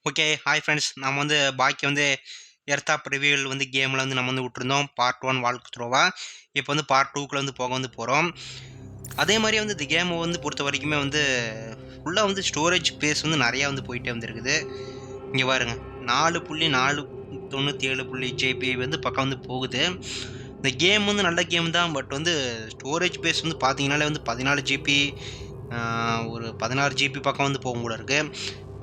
Okay hi friends. நம்ம வந்து பாக்கி வந்து எர்த்தா ப்ரிவியூவில் வந்து கேமில் வந்து நம்ம வந்து விட்டுருந்தோம் பார்ட் 1 வால்க் த்ரோவா. இப்போ வந்து பார்ட் 2க்குள்ள வந்து போக வந்து போகிறோம். அதே மாதிரி வந்து இந்த கேமை வந்து பொறுத்த வரைக்குமே வந்து ஃபுல்லாக வந்து ஸ்டோரேஜ் ஸ்பேஸ் வந்து நிறையா வந்து போயிட்டே வந்துருக்குது. இங்கே பாருங்க 4.497 ஜிபி வந்து பக்கம் வந்து போகுது. இந்த கேம் வந்து நல்ல கேம் தான். பட் வந்து ஸ்டோரேஜ் ஸ்பேஸ் வந்து பார்த்தீங்கனாலே வந்து 14 ஜிபி ஒரு 16 ஜிபி பக்கம் வந்து போகும் போல இருக்குது.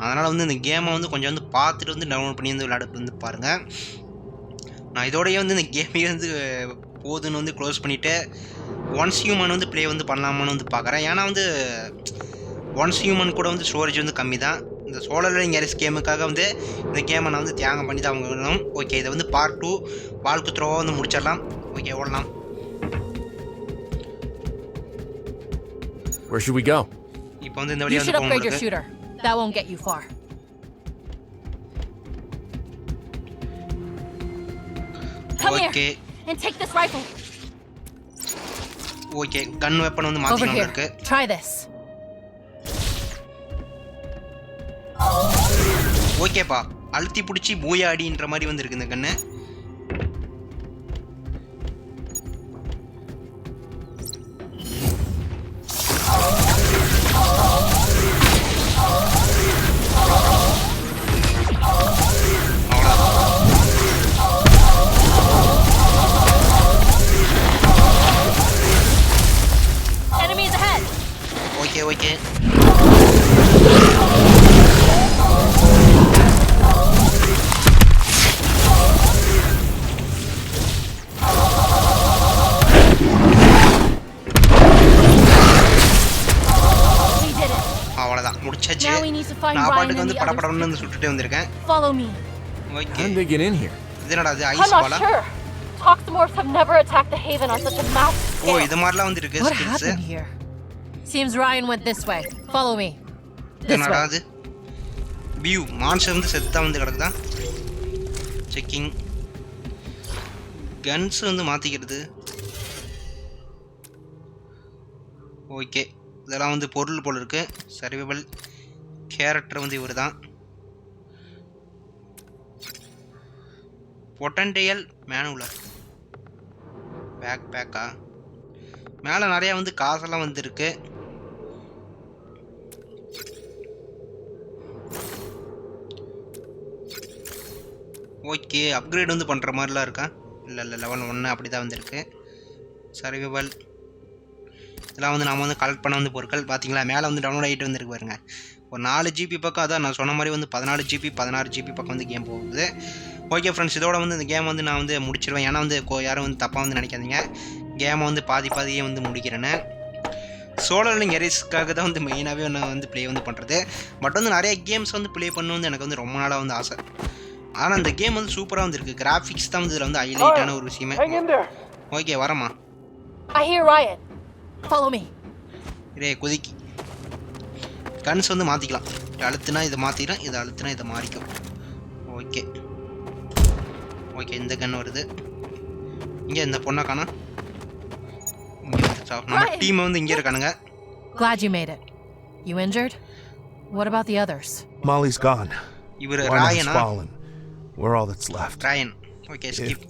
அதனால் வந்து இந்த கேமை வந்து கொஞ்சம் வந்து பார்த்துட்டு வந்து டவுன்லோட் பண்ணி வந்து விளையாட வந்து பாருங்கள். நான் இதோடய வந்து இந்த கேமையே வந்து போதுன்னு வந்து க்ளோஸ் பண்ணிவிட்டு ஒன்ஸ் ஹியூமன் வந்து ப்ளே வந்து பண்ணலாமான்னு வந்து பார்க்குறேன். ஏன்னா வந்து ஒன்ஸ் ஹியூமன் கூட வந்து ஸ்டோரேஜ் வந்து கம்மி தான். இந்த சோலார் லைனிங் எரேஸ் கேமுக்காக வந்து இந்த கேமை நான் வந்து தியாகம் பண்ணி தான் வாங்கணும். ஓகே, இதை வந்து பார்ட் 2 வால்க் த்ரோவாக வந்து முடிச்சிடலாம். ஓகே, ஓடலாம். Where should we go? இப்போ வந்து இந்த வழியா வந்து போகணும். That won't get you far. Come here and take this rifle. Okay, gun weapon வந்து மாத்திக்கலாம் இருக்கு. Try this. ஓகேப்பா, அழுத்தி பிடிச்சி பூயாடின்ற மாதிரி வந்து இருக்கு இந்த கன்னு. Okay. அவ்வளவுதான், முடிச்சாச்சு. நான் பாட்டுக்கு வந்து படபடன்னு வந்து சுட்டுட்டே வந்திருக்கேன். How did they get in here? இது என்னடா இது, ஐஸ் பாலா? Toximorphs have never attacked the Haven on such a massive scale. ஓ, இது மாதிரிலாம் வந்து இருக்கு skills. Seems Ryan went this way. Follow me. என்னடா இது? வியூ மான்ஸ்டர் வந்து செத்தா வந்து கிடக்குதா? செக்கிங். கன்ஸ் வந்து மாத்திக்கிறது. ஓகே, இதெல்லாம் வந்து பொருள் போல இருக்கு. சர்வைவல் கேரக்டர் வந்து இவர் தான். பொட்டன்டியல் மேனுவலர் பேக் பேக்கா. மேலே நிறையா வந்து காசெல்லாம் வந்து இருக்கு. ஓகே, அப்கிரேட் வந்து பண்ணுற மாதிரிலாம் இருக்கா? இல்லை லெவல் 1 அப்படி தான் வந்துருக்கு. சர்வைவல் இதெல்லாம் வந்து நாம் வந்து கலெக்ட் பண்ண வந்து பொருட்கள் பார்த்தீங்களா, மேலே வந்து டவுன்லோட் ஆகிட்டு வந்துருக்கு பாருங்க. ஒரு 4 ஜிபி பக்கம், அதான் நான் சொன்ன மாதிரி வந்து 14 ஜிபி 16 ஜிபி பக்கம் வந்து கேம் போகுது. ஓகே ஃப்ரெண்ட்ஸ், இதோட வந்து இந்த கேம் வந்து நான் வந்து முடிச்சிடுவேன். ஏன்னா வந்து யாரும் வந்து தப்பாக வந்து நினைக்காதீங்க, கேமை வந்து பாதியே வந்து முடிக்கிறேன்னு. சோலார் லைனிங் எரேஸ்க்காக தான் வந்து மெயினாகவே நான் வந்து ப்ளே வந்து பண்ணுறது. பட் வந்து நிறைய கேம்ஸ் வந்து ப்ளே பண்ண வந்து எனக்கு வந்து ரொம்ப நாளாக வந்து ஆசை. ஆனால் இந்த கேம் வந்து சூப்பராக வந்து இருக்குது. கிராஃபிக்ஸ் தான் வந்து இதில் வந்து ஹைலைட்டான ஒரு விஷயமே. ஓகே, வரமா. I hear Ryan. Follow me. குதிக்கி கன்ஸ் வந்து மாற்றிக்கலாம். அழுத்துனா இதை மாற்றிக்கலாம், இதை அழுத்துனா இதை மாறிக்கும். ஓகே ஓகே, இந்த கன் வருது. இங்கே இந்த பொண்ணை காணா. நம்ம டீம் வந்து இங்கே இருக்கானுங்க. Glad you made it. You injured? What about the others? Molly's gone. இவர் ராயனா? We're all that's left. Ryan. Okay, skip.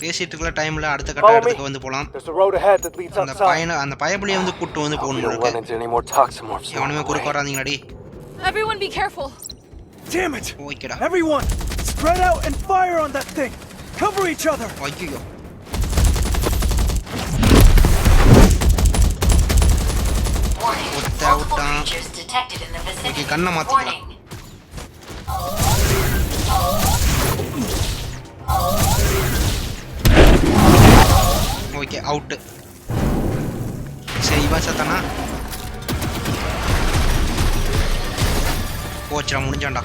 பேசிட்டுக்குள்ள டைம்ல அடுத்த கட்ட இடத்துக்கு வந்து போலாம். அந்த பயபுலியை வந்து கூட்டு வந்து போகணும். எவனுமே குறுக்க வராதீங்கடி. Everyone be careful. Damn it. ஓகேடா. Everyone spread out and fire on that thing. Cover each other. ஐயோ. ஓகே, கண்ணை மாத்திக்கலாம். Okay, out. சரி, இவன் சத்தானா? போச்சுடா, முடிஞ்சான்டா.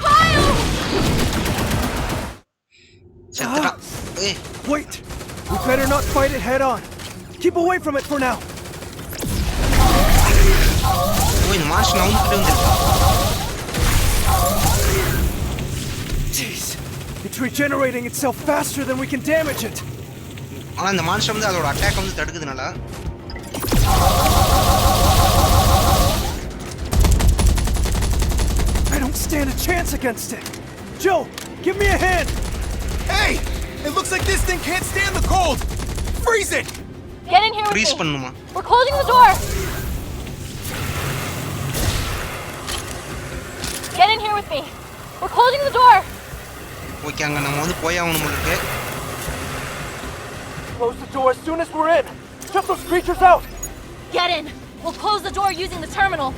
செத்துடா. ஏய், wait. We better not fight it head on. Keep away from it for now. ஓ, இந்த master நவுந்துட்டே வந்திருக்கு. Jeez. It's regenerating itself faster than we can damage it. ஆனால் இந்த மான்ஸ்டர் வந்து அதோட அட்டாக் வந்து தடுக்குதுனால stand a chance against it. Joe, give me a hand. Hey! It looks like this thing can't stand the cold! Freeze it! Get in here with freeze me. பண்ணுமா? We're closing the door. Get in here with me. We're closing the door. Okay, அங்க நம்ம வந்து போய் ஆகணும் போல இருக்கு. Close the door as soon as we're in. Shut those creatures out. Get in. We'll close the door using the terminal.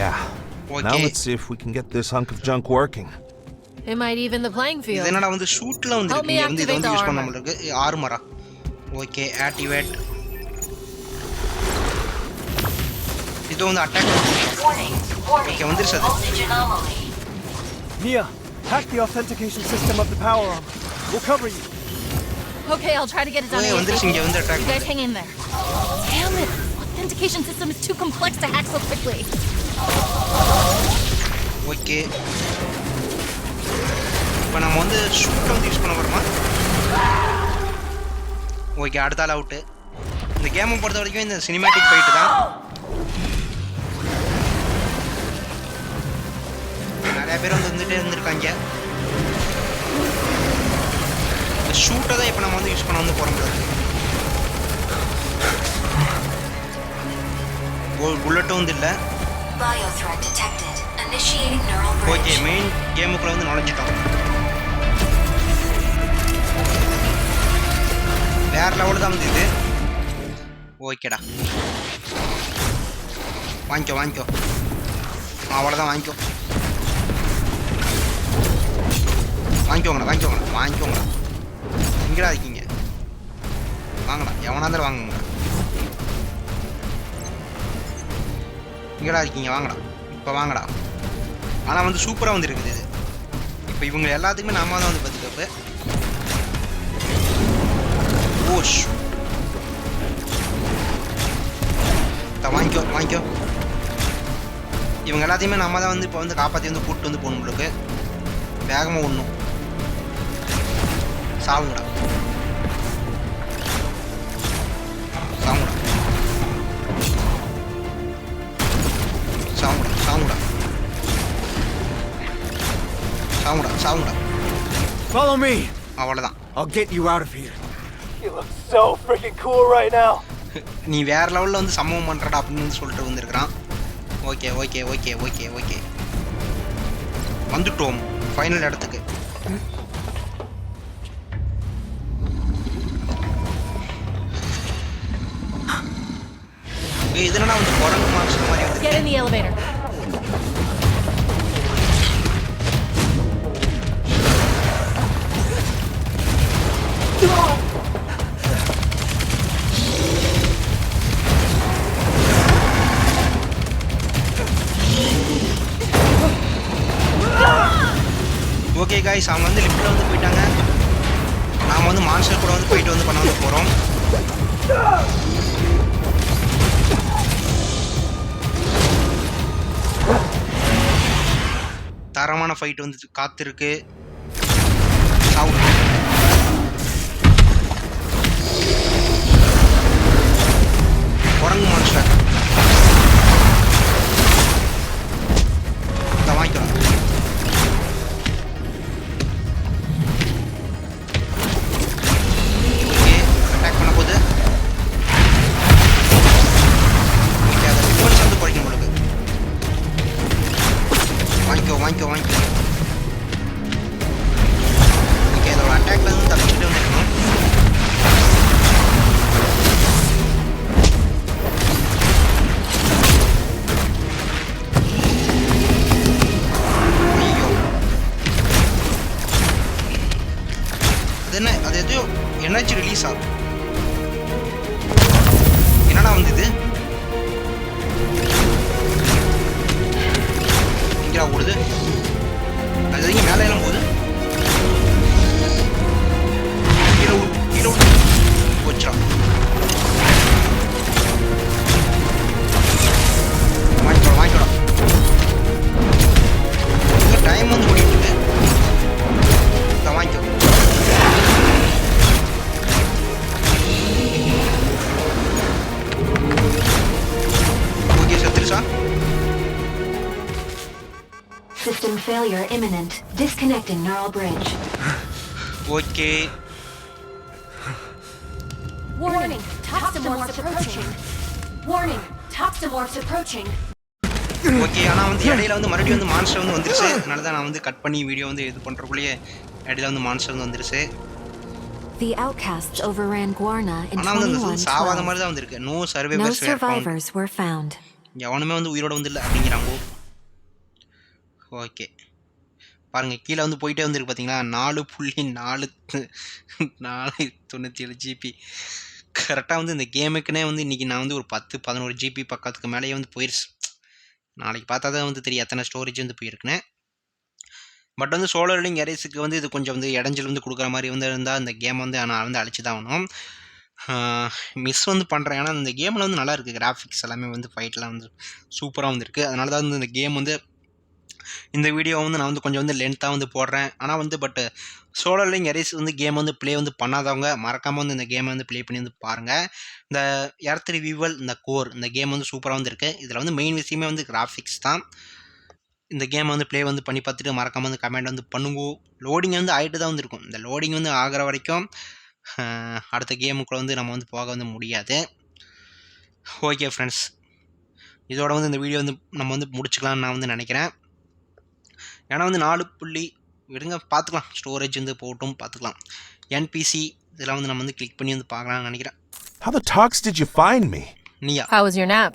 Yeah. Now Okay. let's see if we can get this hunk of junk working. It might even the playing இது field. என்னடா வந்து ஷூட்ல வந்து Help me இருக்கு. வந்து இத activate வந்து the use பண்ண armor. போல இருக்கு. ஆர்மரா? Okay, activate. இது வந்து அட்டாக் ஓகே வந்துருச்சு அது. Mia, hack the authentication system of the power armor. We'll cover you. Okay, I'll try to get it done. Okay வந்துருச்சு, இங்க வந்து You attack. guys hang in there. Damn it! Authentication system is too complex to hack so quickly. Okay, இப்போ நம்ம வந்து ஷூட்ல வந்து use பண்ண போறோமா? Okay, அடுத்த ஆள் அவுட்டு. இந்த கேமை பொறுத்த வரைக்கும் இந்த சினிமேட்டிக் ஃபைட் தான். நிறைய பேர் வந்து வந்துட்டே இருந்திருக்காங்க. இந்த ஷூட்டை தான் இப்போ நம்ம வந்து யூஸ் பண்ண வந்து போகிறோம். புல்லட்டும் வந்து இல்லை. ஓகே, மெயின் கேமுக்குள்ள வந்து நுழைஞ்சிட்டோம். வேற லெவலில் தான் வந்து இது. ஓகேடா, வாங்கிக்கோ வாங்கிக்கோ, அவ்வளோதான் வாங்கிக்கோ வாங்கிக்கோங்கண்ணா வாங்கிக்கோங்கண்ணா வாங்கிக்கோங்கண்ணா. எங்கடா இருக்கீங்க? வாங்கடா, எவனா இருந்தாலும் வாங்குங்கண்ணா. எங்கடா இருக்கீங்க? வாங்கடா, இப்போ வாங்கடா. ஆனால் வந்து சூப்பராக வந்து இருக்குது இது. இப்போ இவங்க எல்லாத்துக்குமே நம்ம தான் வந்து பார்த்துக்கப்போ. ஓஷ், வாங்கிக்கோ வாங்கிக்கோ. இவங்க எல்லாத்தையுமே நம்ம தான் வந்து இப்போ வந்து காப்பாற்றி வந்து கூப்பிட்டு வந்து போகணும். உங்களுக்கு வேகமாக ஒன்றும் சாவுங்கடா சாவுங்கடா சாவுங்கடா சாவுங்கடா சாவுங்கடா சாவுங்கடா. Follow me! அவ்வளோதான். I'll get you out of here. You look so freaking cool right now. நீ வேற லெவலில் வந்து சம்பவம் பண்ணுறடா அப்படின்னு வந்து சொல்லிட்டு வந்துருக்குறான். Okay okay okay okay okay, வந்துட்டோம் ஃபைனல் இடத்துக்கு. இது என்னன்னா வந்து குரங்கு மாஸ்டர் மாதிரி வந்து. Get in the elevator. Okay guys, அவங்க வந்து லிஃப்ட்டில் வந்து போயிட்டாங்க. நாம் வந்து மான்ஸ்டர் கூட வந்து போயிட்டு வந்து பண்ண வந்து போகிறோம். தரமான ஃபைட் வந்து காத்திருக்கு. குரங்கு மான்ஸ்டர் இதை வாங்கிக்கலாம். ஓகே, அட்டாக் பண்ண போது ஓகே, அதை டிஃபென்ஸ் வந்து குறைக்கணும் உங்களுக்கு. வாங்கிக்கோ வாங்கிக்கோ வாங்கிக்கோ. ஓகே, அதோட அட்டாக்ல இருந்து தப்பிச்சுட்டு வந்துருக்கணும். ஐயோ, அது என்ன? அது எதையோ எனர்ஜி ரிலீஸ் ஆகும். என்னடா வந்து இது? எங்கடா ஓடுது? அது எங்க மேலே எல்லாம் போகுது? கீழே கீழே போச்சா? வாங்கிக்கோ வாங்கிக்கோடா. டைம் வந்து ஓடிட்டு இருக்கு. வாங்கிக்கோ. System failure imminent. Disconnecting neural bridge. Okay Warning. Toximorphs approaching. Warning. Toximorphs approaching. Okay ஆனால் வந்து இடையில வந்து மறுபடியும் வந்து மான்ஸ்டர் வந்து வந்துருச்சு. அதனால தான் நான் வந்து கட் பண்ணி வீடியோ வந்து இது பண்ணுறக்குள்ளேயே இடையில வந்து மான்ஸ்டர் வந்து வந்துருச்சு. The outcasts overran Guarna in ஆனால் வந்து அந்த சாவாத 2112. மாதிரி தான் வந்திருக்கு. No No survivors survivors were found. எவனுமே வந்து உயிரோட வந்து இல்லை அப்படிங்கிறாங்க. ஓகே பாருங்கள் கீழே வந்து போயிட்டே வந்துருக்கு பார்த்தீங்களா 4.497 ஜிபி கரெக்டாக வந்து இந்த கேமுக்குனே வந்து இன்றைக்கி நான் வந்து ஒரு 10-11 ஜிபி பக்கத்துக்கு மேலேயே வந்து போயிடுச்சு. நாளைக்கு பார்த்தா தான் வந்து தெரியும் எத்தனை ஸ்டோரேஜ் வந்து போயிருக்குன்னு. பட் வந்து சோலார் லிங்க் எரேஸுக்கு வந்து இது கொஞ்சம் வந்து இடைஞ்சல் வந்து கொடுக்குற மாதிரி வந்து இருந்தால் இந்த கேம் வந்து நான் வந்து அழிச்சு தான் ஆகணும். மிஸ் வந்து பண்ணுறேன். ஏன்னா இந்த கேமில் வந்து நல்லா இருக்குது. கிராஃபிக்ஸ் எல்லாமே வந்து ஃபைட்லாம் வந்து சூப்பராக வந்துருக்கு. அதனால தான் வந்து இந்த கேம் வந்து இந்த வீடியோ வந்து நான் வந்து கொஞ்சம் வந்து லென்த்தாக வந்து போடுறேன். ஆனால் வந்து பட்டு சோலார் லிங்க் எரேஸ் வந்து கேம் வந்து ப்ளே வந்து பண்ணாதவங்க மறக்காமல் வந்து இந்த கேமை வந்து ப்ளே பண்ணி வந்து பாருங்கள். இந்த எர்த் ரிவியூவல் இந்த கோர் இந்த கேம் வந்து சூப்பராக வந்து இருக்குது. இதில் வந்து மெயின் விஷயமே வந்து கிராஃபிக்ஸ் தான். இந்த கேம் வந்து ப்ளே வந்து பண்ணி பார்த்துட்டு மறக்காமல் வந்து கமெண்ட் வந்து பண்ணுவோம். லோடிங் வந்து ஆகிட்டு தான் வந்து இருக்கும். இந்த லோடிங் வந்து ஆகிற வரைக்கும் அடுத்த கேமுக்குள்ள வந்து நம்ம வந்து போக வந்து முடியாது. ஓகே ஃப்ரெண்ட்ஸ், இதோட வந்து இந்த வீடியோ வந்து நம்ம வந்து முடிச்சுக்கலாம்னு நான் வந்து நினைக்கிறேன். ஏன்னா வந்து 4 விடுங்க பார்த்துக்கலாம். ஸ்டோரேஜ் வந்து போட்டும் பார்த்துக்கலாம். என்பிசி இதெல்லாம் வந்து நம்ம வந்து கிளிக் பண்ணி வந்து பார்க்கலாம்னு நினைக்கிறேன். How the tox did you find me? நீயா How was your nap?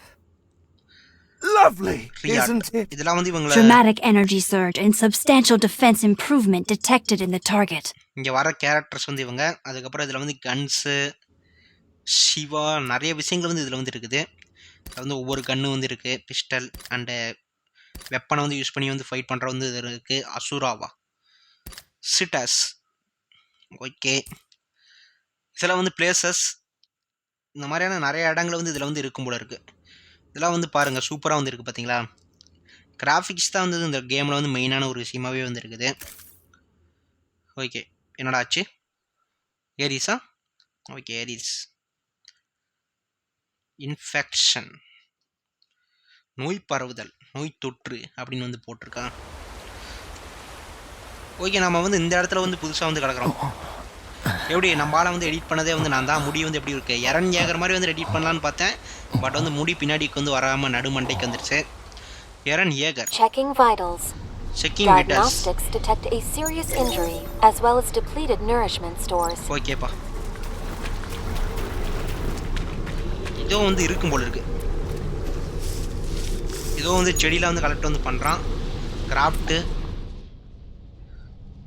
Lovely, Riya isn't it? இதெல்லாம் வந்து இவங்கள Dramatic energy surge and substantial defense improvement detected in the target. இங்கே வர கேரக்டர்ஸ் வந்து இவங்க. அதுக்கப்புறம் இதில் வந்து கன்ஸு சிவா நிறைய விஷயங்கள் வந்து இதில் வந்து இருக்குது. இதில் வந்து ஒவ்வொரு கன்று வந்து இருக்குது. பிஸ்டல் அண்டு வெப்பனை வந்து யூஸ் பண்ணி வந்து ஃபைட் பண்ணுற வந்து இது இருக்குது. அசுராவா சிட்டாஸ். ஓகே இதில் வந்து பிளேசஸ் இந்த மாதிரியான நிறைய இடங்கள் வந்து இதில் வந்து இருக்கும் போல இருக்குது. இதெல்லாம் வந்து பாருங்கள் சூப்பராக வந்து இருக்குது பார்த்தீங்களா. கிராஃபிக்ஸ் தான் வந்து இந்த கேமில் வந்து மெயினான ஒரு விஷயமாகவே வந்து இருக்குது. ஓகே என்னடா ஆச்சு? ஏரிஸா? Okay Aries. இன்ஃபெக்ஷன் நோய் பரவுதல் நோய் தொற்று அப்படின்னு வந்து போட்டிருக்கான். ஓகே நம்ம வந்து இந்த இடத்துல வந்து புதுசாக வந்து கிடக்குறோம். எப்படி நம்ம ஆளை வந்து எடிட் பண்ணதே வந்து நான் தான். முடி வந்து எப்படி இருக்குது எரன் ஏகர் மாதிரி வந்து எடிட் பண்ணலான்னு பார்த்தேன். பட் வந்து முடி பின்னாடிக்கு வந்து வராமல் நடுமண்டைக்கு வந்துருச்சு. Eren Yeager. Checking vitals. Checking vitals. Diagnostics detect a serious injury as well as depleted nourishment stores. ஓகேப்பா இதோ வந்து இருக்கும் போல இருக்கு. இதோ வந்து செடியில் வந்து கலெக்ட் வந்து பண்ணுறான். Craft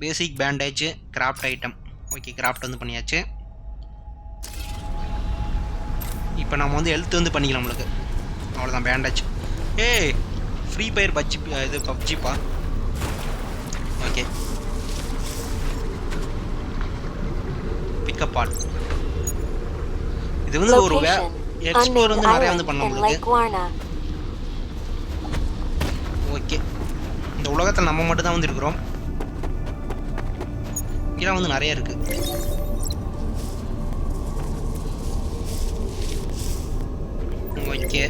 basic bandage craft item. Okay craft வந்து பண்ணியாச்சு. இப்போ நம்ம வந்து ஹெல்த் வந்து பண்ணிக்கலாம் நம்மளுக்கு. அவ்வளோதான் பேண்டேஜ். ஏய் ஃப்ரீ ஃபயர் இது பப்ஜிப்பா. Okay pickup all. இது வந்து ஒரு எக்ஸ்ப்ளோர் வந்து நிறையா வந்து பண்ண நம்மளுக்கு. ஓகே இந்த உலகத்தில் நம்ம மட்டும் தான் வந்து இருக்கிறோம். இதெல்லாம் வந்து நிறைய இருக்கு. ஓகே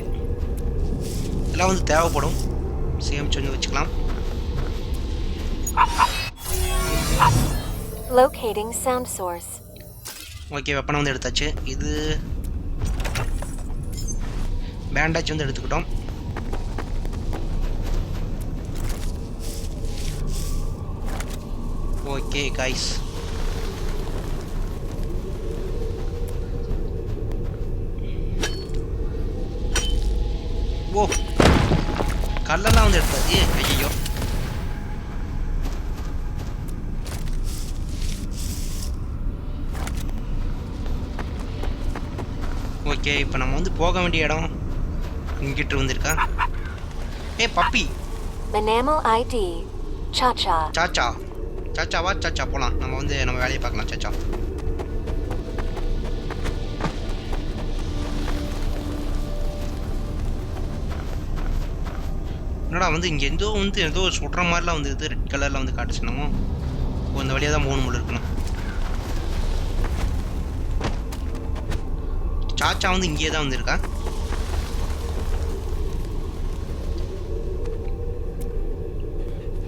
இதெல்லாம் வந்து தேவைப்படும். சேமிச்சு வந்து வச்சுக்கலாம். Locating sound source. ஓகே வெப்பனை வந்து எடுத்தாச்சு. இது பேண்டேஜ் வந்து எடுத்துக்கிட்டோம். ஓகே கைஸ் ஓ கல்லெல்லாம் வந்து எடுத்தாச்சு. ஐயோ ஓகே இப்போ நம்ம வந்து போக வேண்டிய இடம் இங்கிட்டு வந்திருக்கா. ஏ பப்பி Manamal ID. Cha-cha. சாச்சா சாச்சாவா சாச்சா போகலாம். நம்ம வந்து நம்ம வேலையை பார்க்கலாம். சாச்சா என்னடா வந்து இங்கே ஏதோ சுடுற மாதிரிலாம் வந்து இது ரெட் கலரில் வந்து காட்டுச்சு. நம்ம இந்த வழியாக தான் மூணு முள் இருக்கணும். சாச்சா வந்து இங்கேயே தான் வந்துருக்கா.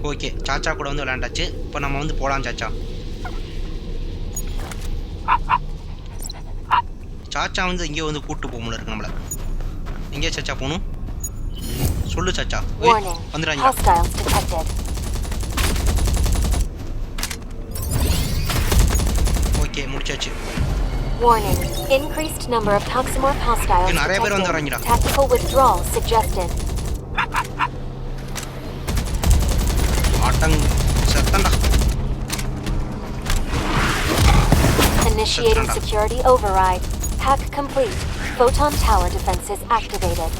ஓகே, சாச்சா கூட வந்து விளையாண்டாச்சு. இப்போ நம்ம வந்து போகலாம் சாச்சா. சாச்சா வந்து இங்கே வந்து கூப்பிட்டு போக முடியல இருக்கு நம்மளை. எங்கே சாச்சா போகணும் சொல்லு சாச்சா. வந்துடுறாங்க. ஓகே, முடிச்சாச்சு. Warning. Increased number of Toximorph hostiles detected. Tactical withdrawal suggested. Initiating security override. Hack complete. Photon tower defenses activated.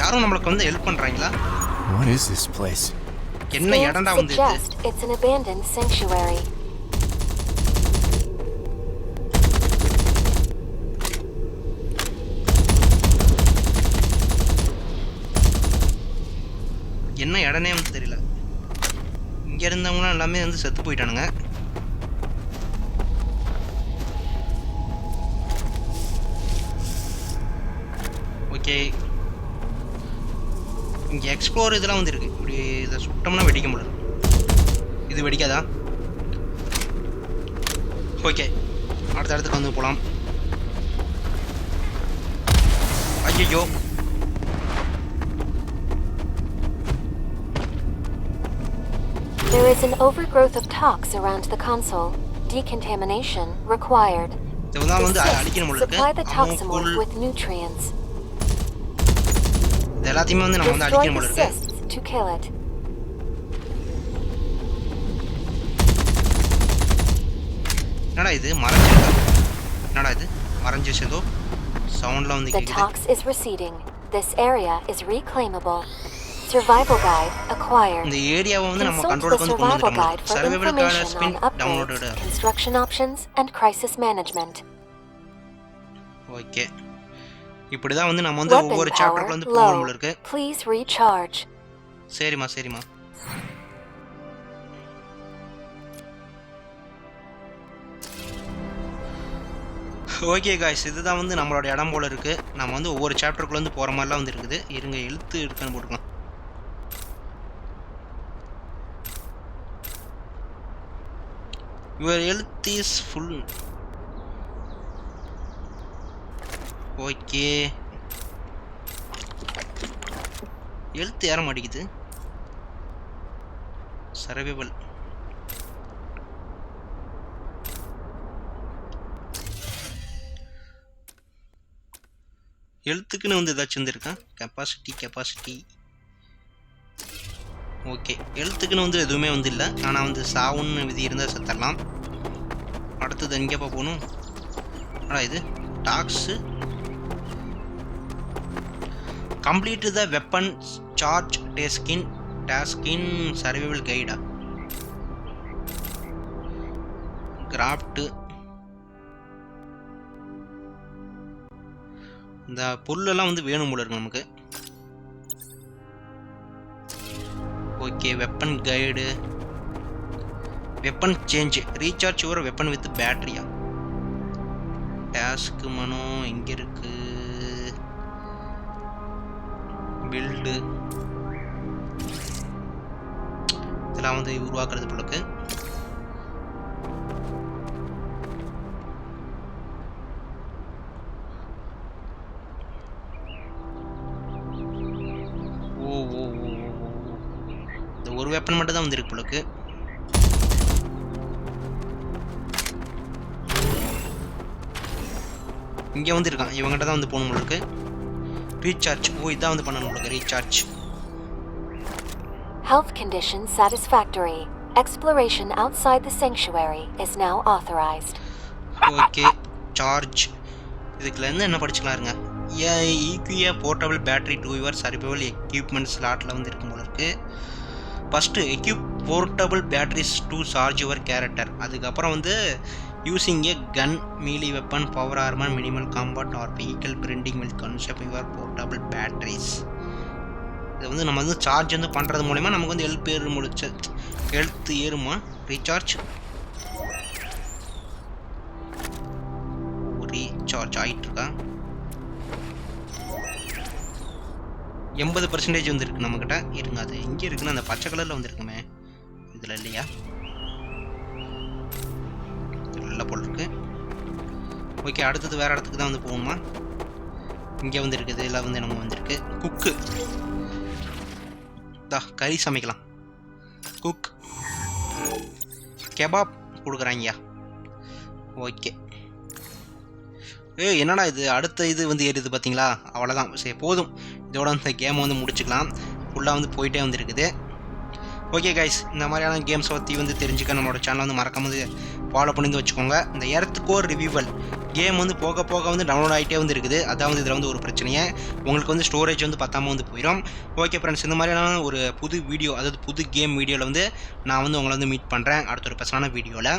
யாரும் நம்மளுக்கு வந்து ஹெல்ப் பண்றாங்களா? What is this place? என்ன இடம்டா வந்து இது? It's an abandoned sanctuary. என்ன இடனே வந்து தெரியல. இங்க இருந்தவங்க எல்லாமே வந்து செத்து போயிட்டானுங்க. ஓகே, இங்க எக்ஸ்ப்ளோர் இதெல்லாம் வந்து இருக்கு. இப்படி இதை சுட்டோம்னா வெடிக்க முடியல. இது வெடிக்காதா? ஓகே, அடுத்த இடத்துக்கு வந்து போகலாம். ஐயோ, There is an overgrowth of tox around the console. Decontamination required. இதெல்லாம் வந்து அடிக்கணும் போல இருக்கு. Supply the Toximorph with nutrients. எல்லாத்தையுமே வந்து நம்ம வந்து அடிக்கணும் போல இருக்கு. To kill it. என்னடா இது மறைஞ்சிருக்கா? என்னடா இது மறைஞ்சிச்சு? ஏதோ சவுண்ட்ல வந்து கேக்குது. The tox is receding. This area is reclaimable. Survival guide acquired. இந்த ஏரியாவை வந்து நம்ம கண்ட்ரோலுக்கு வந்து கொண்டு வந்துட்டோம். Survival guide has been downloaded. Construction options and crisis management. Okay, இப்படி தான் வந்து நம்ம வந்து ஒவ்வொரு சாப்டர்ல வந்து போகணும் போல இருக்கு. Please recharge. சரிமா சரிமா. ஓகே காய்ஸ், இதுதான் வந்து நம்மளோட இடம் போல இருக்கு. நம்ம வந்து ஒவ்வொரு சாப்டருக்குள்ள வந்து போற மாதிரிலாம் வந்து இருக்குது. இருங்க, எழுத்து இருக்குன்னு போட்டுக்கலாம். Your health is full. Okay, எழுத்து ஏற மாட்டேங்குது. சர்வைவல். எழுத்துக்குன்னு வந்து ஏதாச்சும் வந்துருக்கா? கெப்பாசிட்டி. ஓகே, எழுத்துக்குன்னு வந்து எதுவுமே வந்து இல்லை. ஆனால் வந்து சாவுன்னு விதி இருந்தால் செத்தரலாம். அடுத்தது எங்கேப்பா போகணும்? ஆனால் இது டாக்ஸு. கம்ப்ளீட் த வெப்பன் சார்ஜ் டாஸ்கின் சர்வைவல் கைடா. கிராஃப்ட்டு. இந்த பொருளெல்லாம் வந்து வேணும் போல இருக்கு நமக்கு. Okay, weapon guide. Weapon change. Recharge your weapon with பேட்டரியா. டாஸ்க் மனோ எங்க இருக்கு? பில்டு. இதெல்லாம் வந்து உருவாக்குறது போல இருக்கு. ஒரு வெப்பன் மட்டும் தான் வந்திருக்கு போலக்கு. இங்கே வந்து இருக்கான். இவங்ககிட்ட தான் வந்து போகணும் போலக்கு. ரீசார்ஜ். இதான் வந்து பண்ணணும் போலக்கு. Recharge. Health condition satisfactory. Exploration outside the sanctuary is now authorized. Okay, charge. இதுக்குள்ள இருந்து என்ன படிச்சுக்கலாம் இருங்க. EQA portable battery 2 your survival equipment ஸ்லாட்டில் வந்து இருக்கும் போல இருக்கு. First equip portable batteries to charge your character. அதுக்கப்புறம் வந்து using a gun, melee weapon, power armour, minimal combat or vehicle printing will concept your portable batteries. இது வந்து நம்ம வந்து சார்ஜ் வந்து பண்ணுறது மூலமா நமக்கு வந்து ஹெல்த் ஏறுமா. ரீசார்ஜ். ரீசார்ஜ் ஆகிட்டு இருக்கா? 80% வந்து இருக்குது நம்மக்கிட்ட. இருங்க, அது எங்கே இருக்குன்னு அந்த பச்சை கலரில் வந்துருக்குமே, இதில் இல்லையா? நல்லா போல் இருக்கு. ஓகே, அடுத்தது வேறு இடத்துக்கு தான் வந்து போகணுமா? இங்கே வந்து இருக்குது, எல்லாம் வந்து நம்ம வந்துருக்கு. குக்கு கறி சமைக்கலாம். குக் கெபாப் கொடுக்குறாங்கய்யா. ஓகே. என்னடா இது, அடுத்த இது வந்து ஏறுது பார்த்தீங்களா? அவ்வளோதான், சரி போதும், இதோட இந்த கேமை வந்து முடிச்சுக்கலாம். ஃபுல்லாக வந்து போயிட்டே வந்துருக்குது. ஓகே கைஸ், இந்த மாதிரியான கேம்ஸ் பற்றி வந்து தெரிஞ்சுக்க நம்மளோட சேனலை வந்து மறக்காம வந்து ஃபாலோ பண்ணி வச்சுக்கோங்க. இந்த எர்த் கோர் ரிவியூவல் கேம் வந்து போக போக வந்து டவுன்லோட் ஆகிட்டே வந்து இருக்குது. அதான் வந்து இதில் வந்து ஒரு பிரச்சனையே, உங்களுக்கு வந்து ஸ்டோரேஜ் வந்து பத்தாமல் வந்து போயிடும். ஓகே ஃப்ரெண்ட்ஸ், இந்த மாதிரியான ஒரு புது வீடியோ, அதாவது புது கேம் வீடியோவில் வந்து நான் வந்து உங்களை வந்து மீட் பண்ணுறேன் அடுத்த ஒரு பெஸ்ட்டான வீடியோவில்.